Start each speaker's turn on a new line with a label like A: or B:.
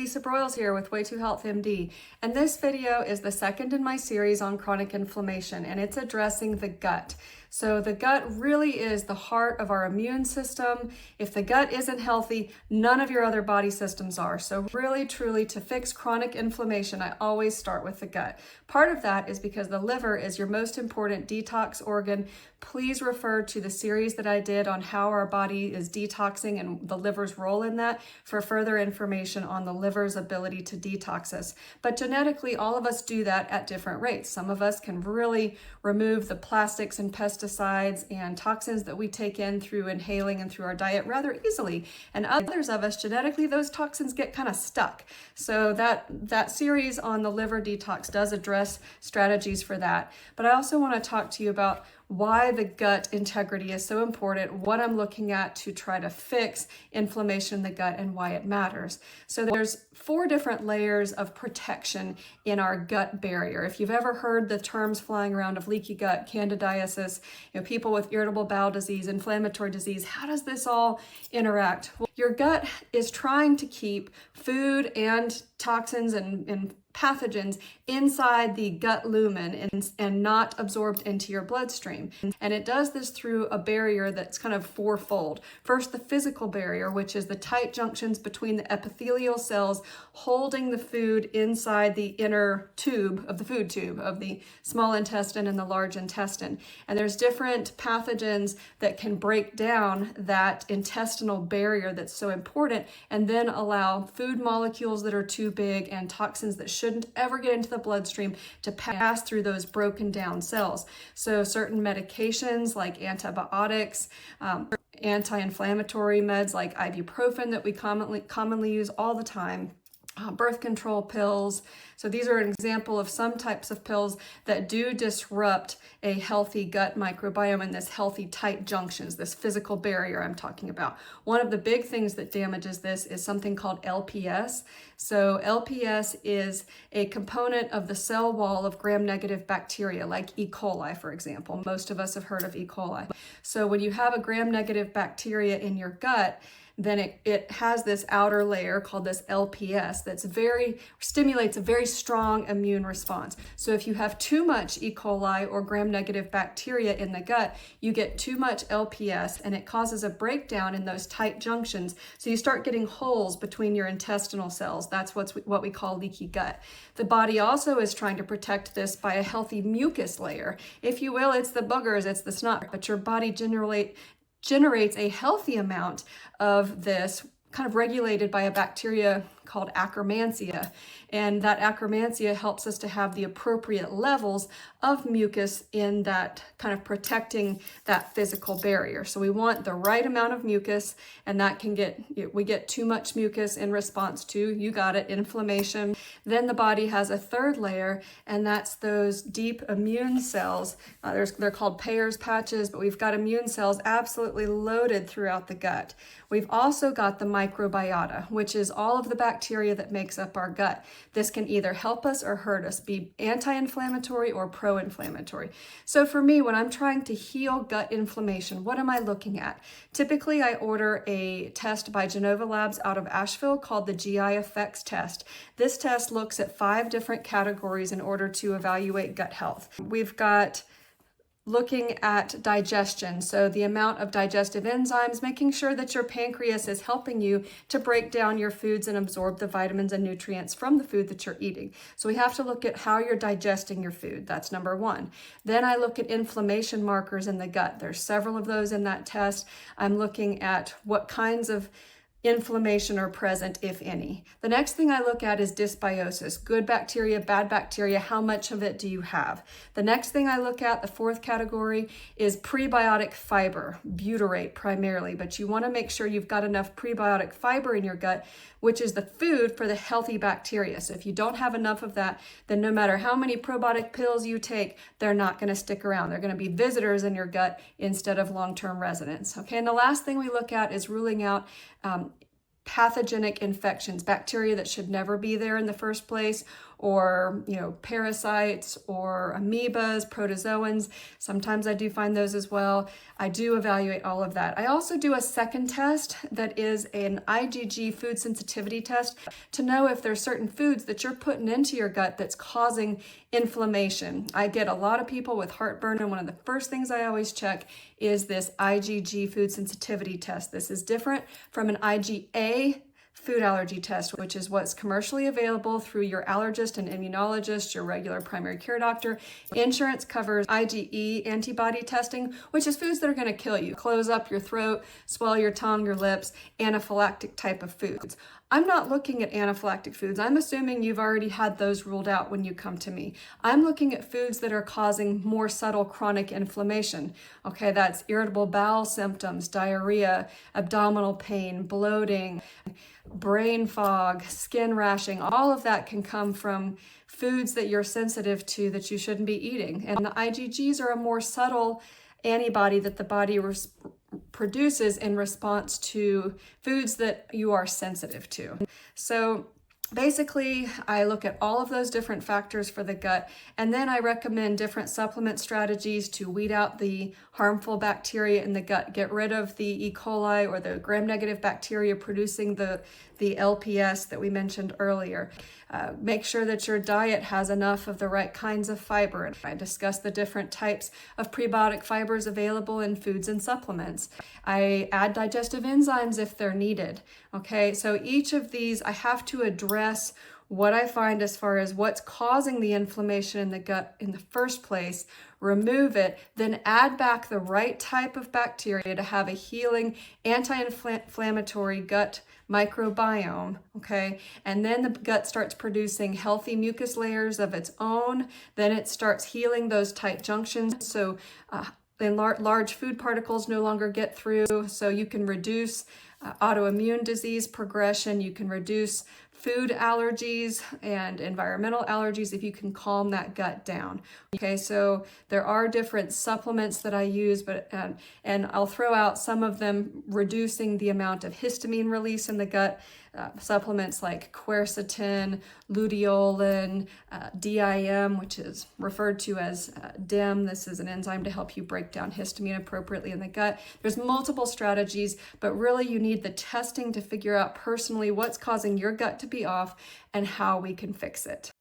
A: Lisa Broyles here with Way to Health MD, and this video is the second in my series on chronic inflammation, and it's addressing the gut. So the gut really is the heart of our immune system. If the gut isn't healthy, none of your other body systems are. So really, truly, to fix chronic inflammation, I always start with the gut. Part of that is because the liver is your most important detox organ. Please refer to the series that I did on how our body is detoxing and the liver's role in that for further information on the liver's ability to detox us. But genetically, all of us do that at different rates. Some of us can really remove the plastics and pesticides and toxins that we take in through inhaling and through our diet rather easily. And others of us, genetically, those toxins get kind of stuck. So that series on the liver detox does address strategies for that. But I also want to talk to you about why the gut integrity is so important, what I'm looking at to try to fix inflammation in the gut, and why it matters. So there's 4 different layers of protection in our gut barrier. If you've ever heard the terms flying around of leaky gut, candidiasis, people with irritable bowel disease, inflammatory disease, how does this all interact? Well, your gut is trying to keep food and toxins and pathogens inside the gut lumen and not absorbed into your bloodstream. And it does this through a barrier that's kind of 4-fold. First, the physical barrier, which is the tight junctions between the epithelial cells holding the food inside the inner tube of the food tube of the small intestine and the large intestine. And there's different pathogens that can break down that intestinal barrier that's so important and then allow food molecules that are too big and toxins that shouldn't ever get into the bloodstream to pass through those broken down cells. So certain medications like antibiotics, anti-inflammatory meds like ibuprofen that we commonly use all the time, birth control pills. So these are an example of some types of pills that do disrupt a healthy gut microbiome and this healthy tight junctions, this physical barrier I'm talking about. One of the big things that damages this is something called LPS. So LPS is a component of the cell wall of gram-negative bacteria, like E. coli, for example. Most of us have heard of E. coli. So when you have a gram-negative bacteria in your gut, then it has this outer layer called this LPS that's stimulates a very strong immune response. So if you have too much E. coli or gram-negative bacteria in the gut, you get too much LPS and it causes a breakdown in those tight junctions. So you start getting holes between your intestinal cells. That's what we call leaky gut. The body also is trying to protect this by a healthy mucus layer. If you will, it's the boogers, it's the snot, but your body generates a healthy amount of this, kind of regulated by a bacteria called Akkermansia. And that Akkermansia helps us to have the appropriate levels of mucus in that kind of protecting that physical barrier. So we want the right amount of mucus, and that we get too much mucus in response to, you got it, inflammation. Then the body has a 3rd layer, and that's those deep immune cells. They're called Peyer's patches, but we've got immune cells absolutely loaded throughout the gut. We've also got the microbiota, which is all of the bacteria that makes up our gut. This can either help us or hurt us, be anti-inflammatory or pro-inflammatory. So for me, when I'm trying to heal gut inflammation, what am I looking at? Typically, I order a test by Genova Labs out of Asheville called the GI Effects Test. This test looks at 5 different categories in order to evaluate gut health. We've got looking at digestion, so the amount of digestive enzymes, making sure that your pancreas is helping you to break down your foods and absorb the vitamins and nutrients from the food that you're eating. So we have to look at how you're digesting your food. That's number 1. Then I look at inflammation markers in the gut. There's several of those in that test. I'm looking at what kinds of inflammation are present, if any. The next thing I look at is dysbiosis, good bacteria, bad bacteria, how much of it do you have? The next thing I look at, the 4th category, is prebiotic fiber, butyrate primarily, but you want to make sure you've got enough prebiotic fiber in your gut, which is the food for the healthy bacteria. So if you don't have enough of that, then no matter how many probiotic pills you take, they're not going to stick around. They're going to be visitors in your gut instead of long-term residents. Okay, and the last thing we look at is ruling out pathogenic infections, bacteria that should never be there in the first place, or, parasites or amoebas, protozoans. Sometimes I do find those as well. I do evaluate all of that. I also do a second test that is an IgG food sensitivity test to know if there's certain foods that you're putting into your gut that's causing inflammation. I get a lot of people with heartburn, and one of the first things I always check is this IgG food sensitivity test. This is different from an IgA food allergy test, which is what's commercially available through your allergist and immunologist, your regular primary care doctor. Insurance covers IgE antibody testing, which is foods that are going to kill you, close up your throat, swell your tongue, your lips, anaphylactic type of foods. I'm not looking at anaphylactic foods. I'm assuming you've already had those ruled out when you come to me. I'm looking at foods that are causing more subtle chronic inflammation. Okay, that's irritable bowel symptoms, diarrhea, abdominal pain, bloating, brain fog, skin rashing. All of that can come from foods that you're sensitive to that you shouldn't be eating. And the IgGs are a more subtle antibody that the body produces in response to foods that you are sensitive to. So basically, I look at all of those different factors for the gut, and then I recommend different supplement strategies to weed out the harmful bacteria in the gut, get rid of the E. coli or the gram-negative bacteria producing the LPS that we mentioned earlier. Make sure that your diet has enough of the right kinds of fiber. I discuss the different types of prebiotic fibers available in foods and supplements. I add digestive enzymes if they're needed. Okay, so each of these I have to address what I find as far as what's causing the inflammation in the gut in the first place, remove it, then add back the right type of bacteria to have a healing, anti-inflammatory gut microbiome, okay? And then the gut starts producing healthy mucus layers of its own. Then it starts healing those tight junctions. So then large food particles no longer get through. So you can reduce autoimmune disease progression. You can reduce food allergies and environmental allergies if you can calm that gut down. Okay, so there are different supplements that I use, but and I'll throw out some of them reducing the amount of histamine release in the gut. Supplements like quercetin, luteolin, DIM, which is referred to as DIM. This is an enzyme to help you break down histamine appropriately in the gut. There's multiple strategies, but really you need the testing to figure out personally what's causing your gut to be off and how we can fix it.